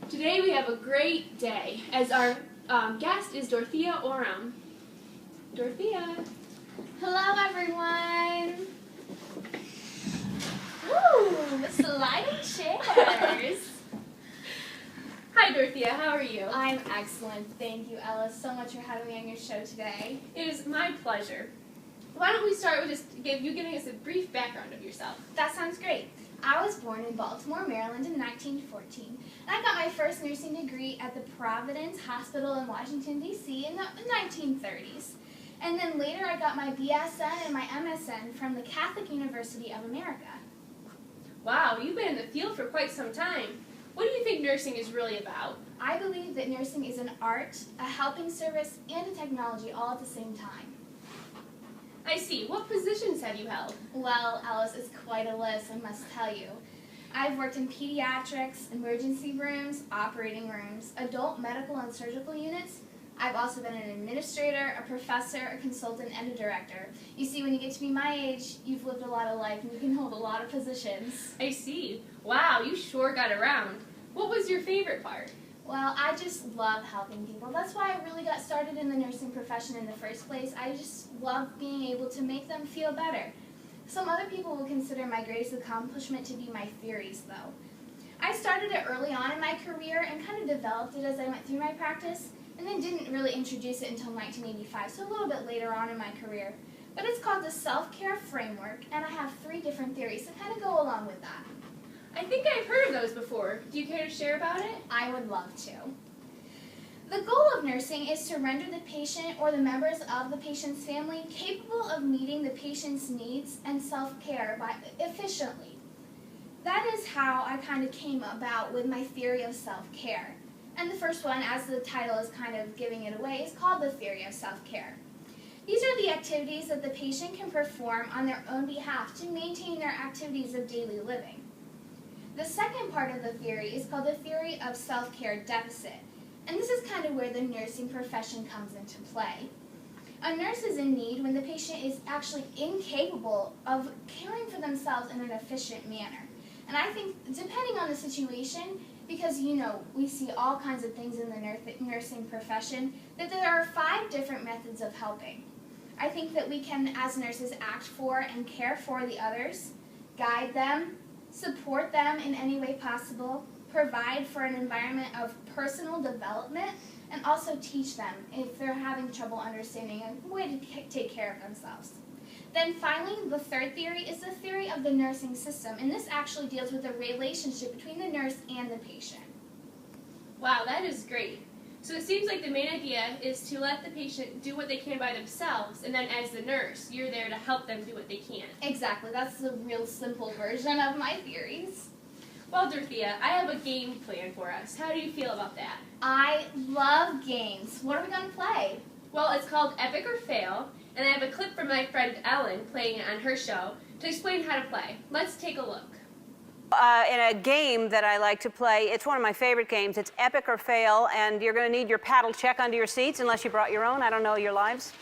Today we have a great day, as our guest is Dorothea Orem. Dorothea. Hello, everyone. Woo! Sliding chairs. Hi, Dorothea. How are you? I'm excellent. Thank you, Ellis, so much for having me on your show today. It is my pleasure. Why don't we start with just giving us a brief background of yourself? That sounds great. I was born in Baltimore, Maryland in 1914, and I got my first nursing degree at the Providence Hospital in Washington, D.C. in the 1930s. And then later I got my BSN and my MSN from the Catholic University of America. Wow, you've been in the field for quite some time. What do you think nursing is really about? I believe that nursing is an art, a helping service, and a technology all at the same time. I see. What positions have you held? Well, Alice, it's quite a list, I must tell you. I've worked in pediatrics, emergency rooms, operating rooms, adult medical and surgical units. I've also been an administrator, a professor, a consultant, and a director. You see, when you get to be my age, you've lived a lot of life and you can hold a lot of positions. I see. Wow, you sure got around. What was your favorite part? Well, I just love helping people. That's why I really got started in the nursing profession in the first place. I just love being able to make them feel better. Some other people will consider my greatest accomplishment to be my theories, though. I started it early on in my career and kind of developed it as I went through my practice, and then didn't really introduce it until 1985, so a little bit later on in my career. But it's called the Self-Care Framework, and I have 3 different theories that kind of go along with that. I think I've heard of those before. Do you care to share about it? I would love to. The goal of nursing is to render the patient or the members of the patient's family capable of meeting the patient's needs and self-care efficiently. That is how I kind of came about with my theory of self-care. And the first one, as the title is kind of giving it away, is called the theory of self-care. These are the activities that the patient can perform on their own behalf to maintain their activities of daily living. The second part of the theory is called the theory of self-care deficit, and this is kind of where the nursing profession comes into play. A nurse is in need when the patient is actually incapable of caring for themselves in an efficient manner. And I think, depending on the situation, because we see all kinds of things in the nursing profession, that there are 5 different methods of helping. I think that we can, as nurses, act for and care for the others, guide them, support them in any way possible, provide for an environment of personal development, and also teach them if they're having trouble understanding a way to take care of themselves. Then finally, the third theory is the theory of the nursing system, and this actually deals with the relationship between the nurse and the patient. Wow, that is great. So it seems like the main idea is to let the patient do what they can by themselves, and then as the nurse, you're there to help them do what they can. Exactly. That's the real simple version of my theories. Well, Dorothea, I have a game planned for us. How do you feel about that? I love games. What are we going to play? Well, it's called Epic or Fail, and I have a clip from my friend Ellen playing it on her show to explain how to play. Let's take a look. In a game that I like to play, it's one of my favorite games. It's Epic or Fail, and you're going to need your paddle check under your seats, unless you brought your own. I don't know your lives.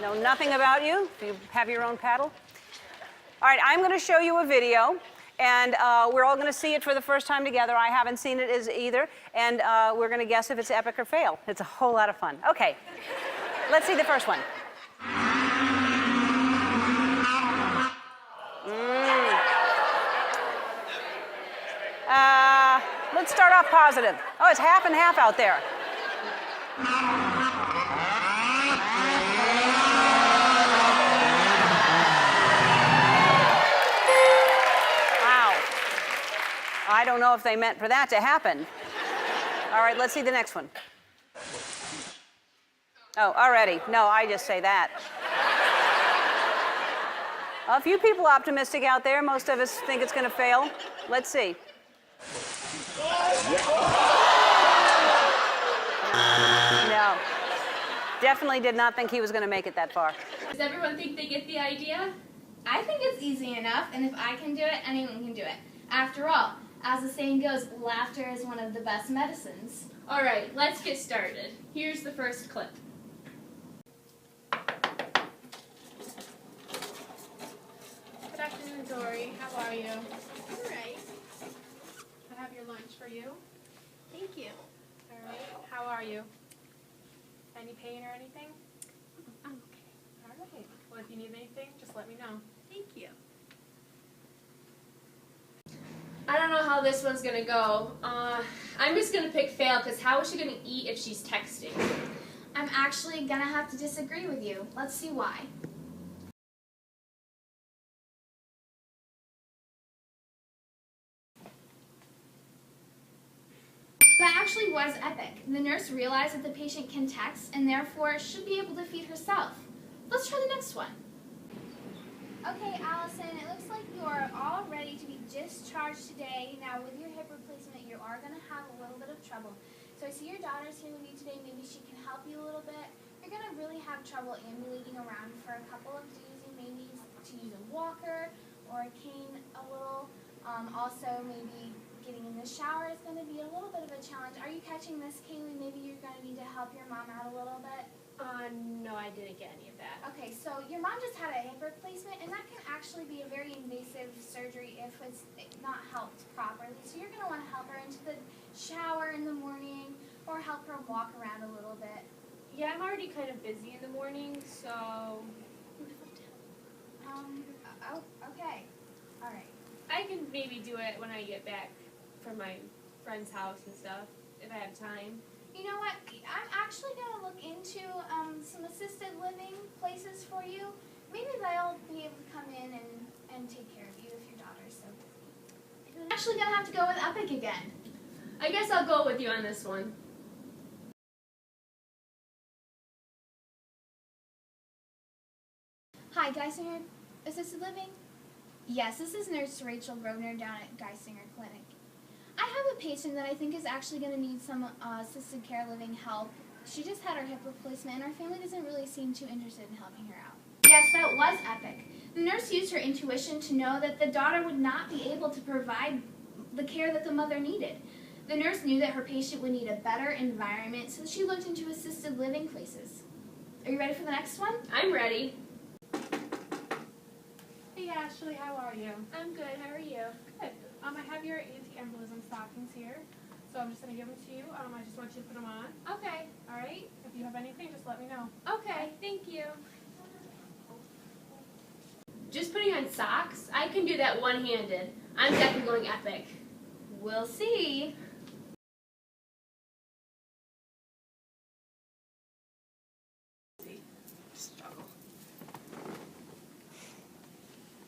Know nothing about you. Do you have your own paddle? All right, I'm going to show you a video, and we're all going to see it for the first time together. I haven't seen it either, and we're going to guess if it's epic or fail. It's a whole lot of fun. Okay, let's see the first one. Let's start off positive. Oh, it's half and half out there. Wow. I don't know if they meant for that to happen. All right, let's see the next one. Oh, already. No, I just say that. A few people optimistic out there. Most of us think it's going to fail. Let's see. No. Definitely did not think he was going to make it that far. Does everyone think they get the idea? I think it's easy enough, and if I can do it, anyone can do it. After all, as the saying goes, laughter is one of the best medicines. All right, let's get started. Here's the first clip. Good afternoon, Dory. How are you? All right. I have your lunch for you. Thank you. All right. How are you? Any pain or anything? I'm okay. All right. Well, if you need anything, just let me know. Thank you. I don't know how this one's gonna go. I'm just gonna pick fail because how is she gonna eat if she's texting? I'm actually gonna have to disagree with you. Let's see why. That actually was epic. The nurse realized that the patient can text and therefore should be able to feed herself. Let's try the next one. Okay, Allison, it looks like you're all ready to be discharged today. Now, with your hip replacement, you are going to have a little bit of trouble. So I see your daughter's here with you today. Maybe she can help you a little bit. You're going to really have trouble ambulating around for a couple of days. You may need to use a walker or a cane a little. Also, maybe getting in the shower is going to be a little bit of a challenge. Are you catching this, Kaylee? Maybe you're going to need to help your mom out a little bit. No, I didn't get any of that. Okay, so your mom just had a hip replacement, and that can actually be a very invasive surgery if it's not helped properly. So you're going to want to help her into the shower in the morning or help her walk around a little bit. Yeah, I'm already kind of busy in the morning, so... Okay. All right. I can maybe do it when I get back from my friend's house and stuff, if I have time. You know what? I'm actually going to look into some assisted living places for you. Maybe they'll be able to come in and take care of you if your daughter's so busy. I'm actually going to have to go with Epic again. I guess I'll go with you on this one. Hi, Geisinger Assisted Living? Yes, this is Nurse Rachel Grosvenor down at Geisinger Clinic. I have a patient that I think is actually going to need some assisted care living help. She just had her hip replacement and her family doesn't really seem too interested in helping her out. Yes, that was epic. The nurse used her intuition to know that the daughter would not be able to provide the care that the mother needed. The nurse knew that her patient would need a better environment, so she looked into assisted living places. Are you ready for the next one? I'm ready. Hey Ashley, how are you? I'm good. How are you? Good. I have your anti-embolism stockings here, so I'm just going to give them to you. I just want you to put them on. Okay. All right? If you have anything, just let me know. Okay. Thank you. Just putting on socks? I can do that one-handed. I'm definitely going Epic. We'll see.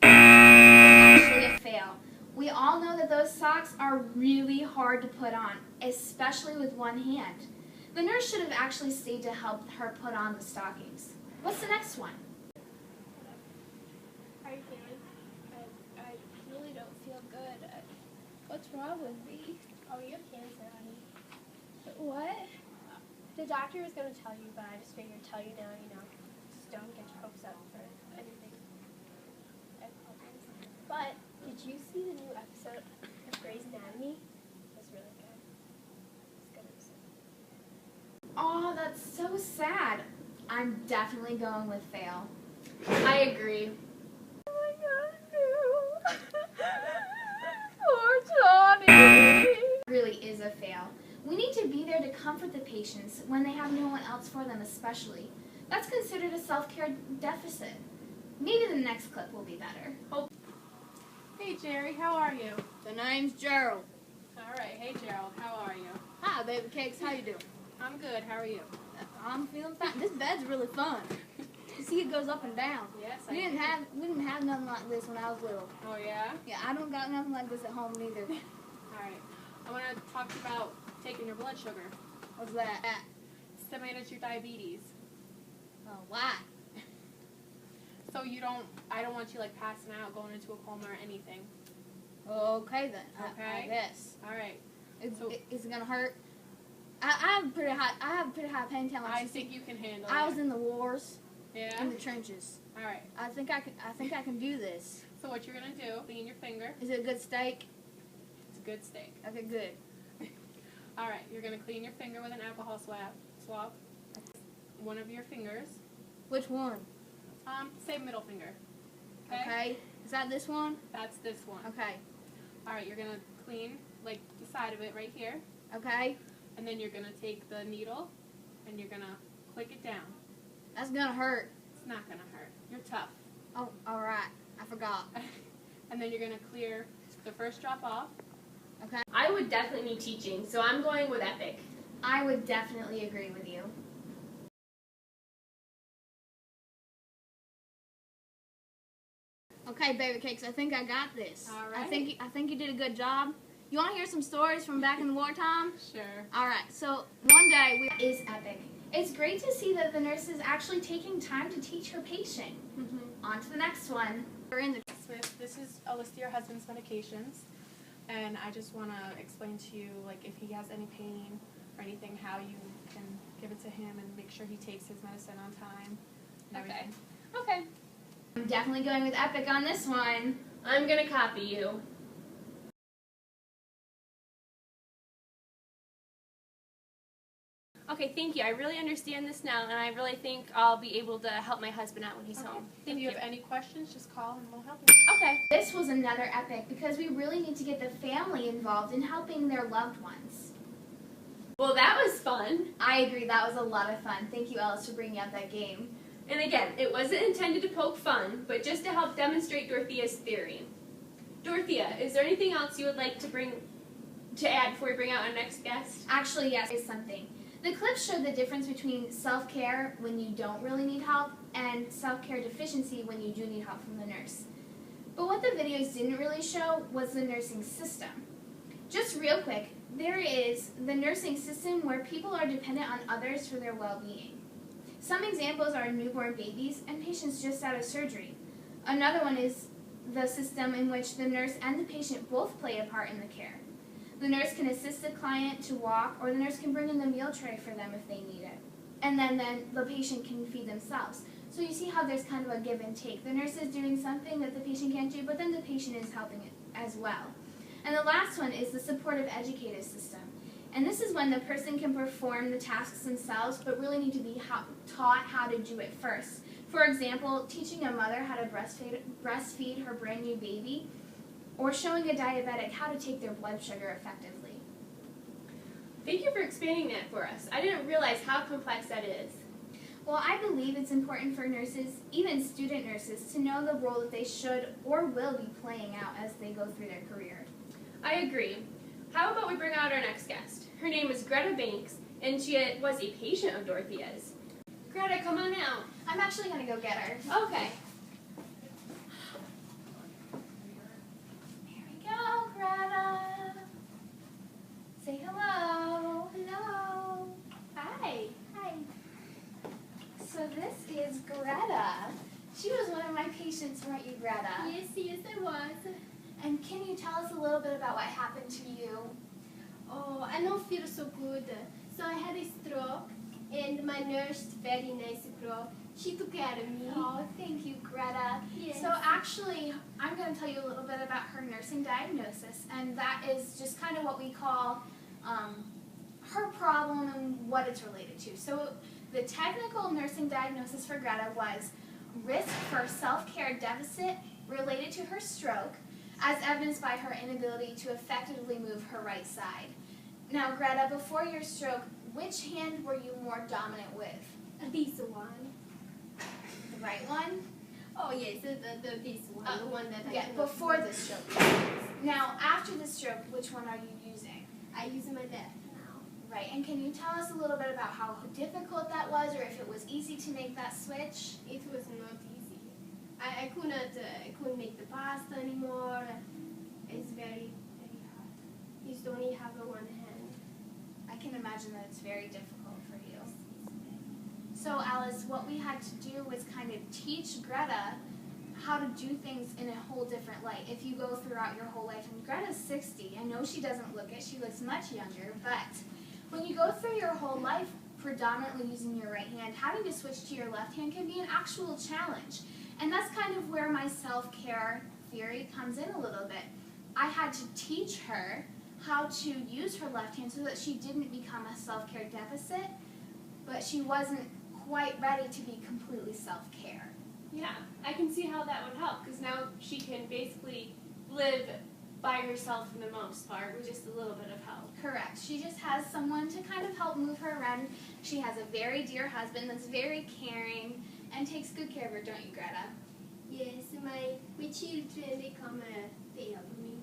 Actually a fail. We all know that those socks are really hard to put on, especially with one hand. The nurse should have actually stayed to help her put on the stockings. What's the next one? How are you feeling? I really don't feel good. What's wrong with me? Oh, you have cancer, honey. What? The doctor was going to tell you, but I just figured tell you now, just don't get your hopes up for anything. I apologize. But, did you see the new episode of Grey's Anatomy? It was really good. It's good episode. Oh, that's so sad. I'm definitely going with fail. I agree. Oh my God, no. Poor Johnny. Really is a fail. We need to be there to comfort the patients when they have no one else for them especially. That's considered a self-care deficit. Maybe the next clip will be better. Hey Jerry, how are you? The name's Gerald. All right. Hey Gerald, how are you? Hi, baby cakes. How you doing? I'm good. How are you? I'm feeling fine. This bed's really fun. You see, it goes up and down. Yes, We didn't have nothing like this when I was little. Oh yeah? Yeah, I don't got nothing like this at home neither. All right. I want to talk to you about taking your blood sugar. What's that? It's to manage your diabetes. Oh, why? So I don't want you like passing out, going into a coma or anything. Okay then. Okay. I guess. All right. Is it gonna hurt? I have a pretty high pain tolerance. I think you can handle I it. was in the wars, Yeah? in the trenches. All right. I think I can do this. So what you're going to do, clean your finger. Is it a good steak? It's a good steak. Okay, good. All right. You're going to clean your finger with an alcohol swab. One of your fingers. Which one? Say middle finger. Okay. Is that this one? That's this one. Okay. All right. You're going to clean like the side of it right here. Okay. And then you're going to take the needle and you're going to click it down. That's gonna hurt. It's not going to hurt. You're tough. Oh, alright. I forgot. And then you're going to clear the first drop off. Okay. I would definitely need teaching, so I'm going with Epic. I would definitely agree with you. Okay, baby cakes, I think I got this. All I right. think you did a good job. You want to hear some stories from back in the wartime? Sure. All right. So one day we Is Epic. It's great to see that the nurse is actually taking time to teach her patient. On to the next one. were in the This is a list of your husband's medications, and I just want to explain to you, like, if he has any pain or anything, how you can give it to him and make sure he takes his medicine on time and everything. Okay. I'm definitely going with Epic on this one. I'm gonna copy you. Okay, thank you. I really understand this now, and I really think I'll be able to help my husband out when he's home. Thank If you. you have any questions, just call and we'll help you. Okay. This was another Epic because we really need to get the family involved in helping their loved ones. Well, that was fun. I agree, that was a lot of fun. Thank you, Ellis, for bringing out that game. And again, it wasn't intended to poke fun, but just to help demonstrate Dorothea's theory. Dorothea, is there anything else you would like to add before we bring out our next guest? Actually, yes, is something. The clips show the difference between self-care when you don't really need help and self-care deficiency when you do need help from the nurse. But what the videos didn't really show was the nursing system. Just real quick, there is the nursing system where people are dependent on others for their well-being. Some examples are newborn babies and patients just out of surgery. Another one is the system in which the nurse and the patient both play a part in the care. The nurse can assist the client to walk, or the nurse can bring in the meal tray for them if they need it. And then the patient can feed themselves. So you see how there's kind of a give and take. The nurse is doing something that the patient can't do, but then the patient is helping it as well. And the last one is the supportive educative system. And this is when the person can perform the tasks themselves, but really need to be taught how to do it first. For example, teaching a mother how to breastfeed her brand new baby, or showing a diabetic how to take their blood sugar effectively. Thank you for explaining that for us. I didn't realize how complex that is. Well, I believe it's important for nurses, even student nurses, to know the role that they should or will be playing out as they go through their career. I agree. How about we bring out our next guest? Her name is Greta Banks, and she was a patient of Dorothea's. Greta, come on out. I'm actually going to go get her. Okay. Here we go, Greta. Say hello. Hello. Hi. Hi. So this is Greta. She was one of my patients, weren't you, Greta? Yes, I was. And can you tell us a little bit about what happened to you? Oh, I don't feel so good. So I had a stroke, and my nurse, very nice girl, she took care of me. Oh, thank you, Greta. Yes. So actually, I'm going to tell you a little bit about her nursing diagnosis, and that is just kind of what we call her problem and what it's related to. So the technical nursing diagnosis for Greta was risk for self-care deficit related to her stroke, as evidenced by her inability to effectively move her right side. Now, Greta, before your stroke, which hand were you more dominant with? This one. The right one? Oh, yes, this one, the one that I Yeah, cannot before move. the stroke. Now, after the stroke, which one are you using? I use my left now. Right, and can you tell us a little bit about how difficult that was, or if it was easy to make that switch? It was not easy. I couldn't make the pasta anymore. It's very, very hard. You just only have a one hand. I can imagine that it's very difficult for you. So, Alice, what we had to do was kind of teach Greta how to do things in a whole different light. If you go throughout your whole life, and Greta's 60, I know she doesn't look it, she looks much younger, but when you go through your whole life predominantly using your right hand, having to switch to your left hand can be an actual challenge. And that's kind of where my self-care theory comes in a little bit. I had to teach her how to use her left hand so that she didn't become a self-care deficit, but she wasn't quite ready to be completely self-care. Yeah, I can see how that would help, because now she can basically live by herself for the most part with just a little bit of help. Correct. She just has someone to kind of help move her around. She has a very dear husband that's very caring and takes good care of her, don't you, Greta? Yes, my children, they come they help me.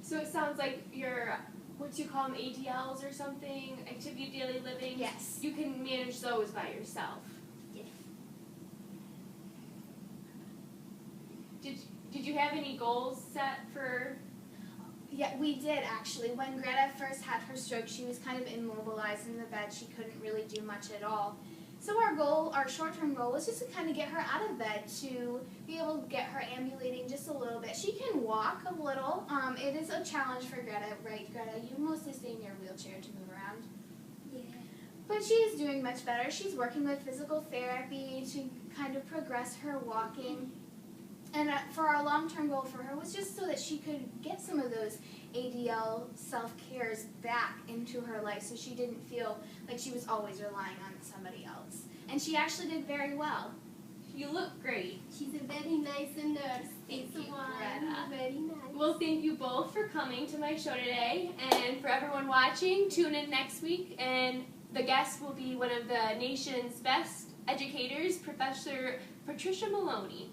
So it sounds like your, what you call them, ADLs or something, activity of daily living? Yes. You can manage those by yourself. Yes. Did you have any goals set for? Yeah, we did actually. When Greta first had her stroke, she was kind of immobilized in the bed. She couldn't really do much at all. So our short-term goal was just to kind of get her out of bed, to be able to get her ambulating just a little bit. She can walk a little. It is a challenge for Greta, right, Greta? You mostly stay in your wheelchair to move around. Yeah. But she is doing much better. She's working with physical therapy to kind of progress her walking. And for our long-term goal for her was just so that she could get some of those ADL self-cares back into her life so she didn't feel like she was always relying on somebody else. And she actually did very well. You look great. She's a very nice nurse. Thank you, one. Greta. Very nice. Well, thank you both for coming to my show today. And for everyone watching, tune in next week. And the guest will be one of the nation's best educators, Professor Patricia Maloney.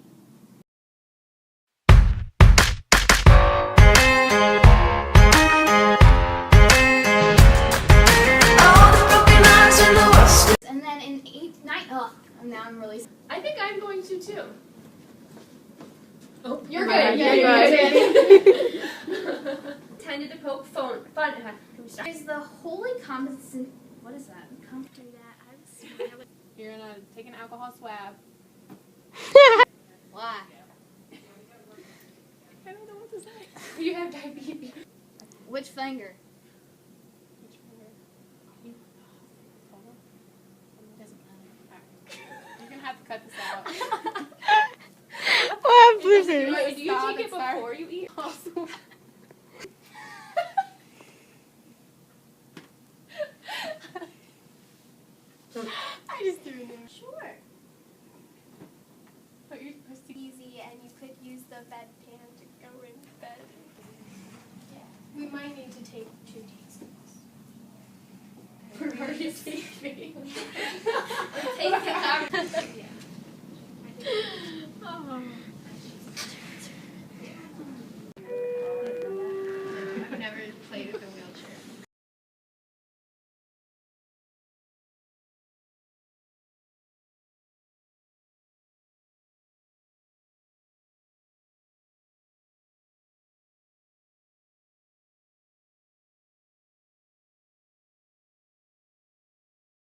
And then in now I'm really... I think I'm going to too. Oh, You're good. good. Yeah, You're good. Tended to poke fun. Can we start? There's the holy competence... What is that? You're gonna take an alcohol swab. Why? I don't know what to say. You have diabetes. Which finger? Which finger? You. Hold on. Doesn't matter. You're gonna have to cut this out. Well, Do you take it before you eat? I just threw it in. Sure. But you're supposed to. Easy, and you could use the bedpan to go in bed. Yeah. We might need to take 2 teaspoons. We're already sleeping. Take it out. Oh.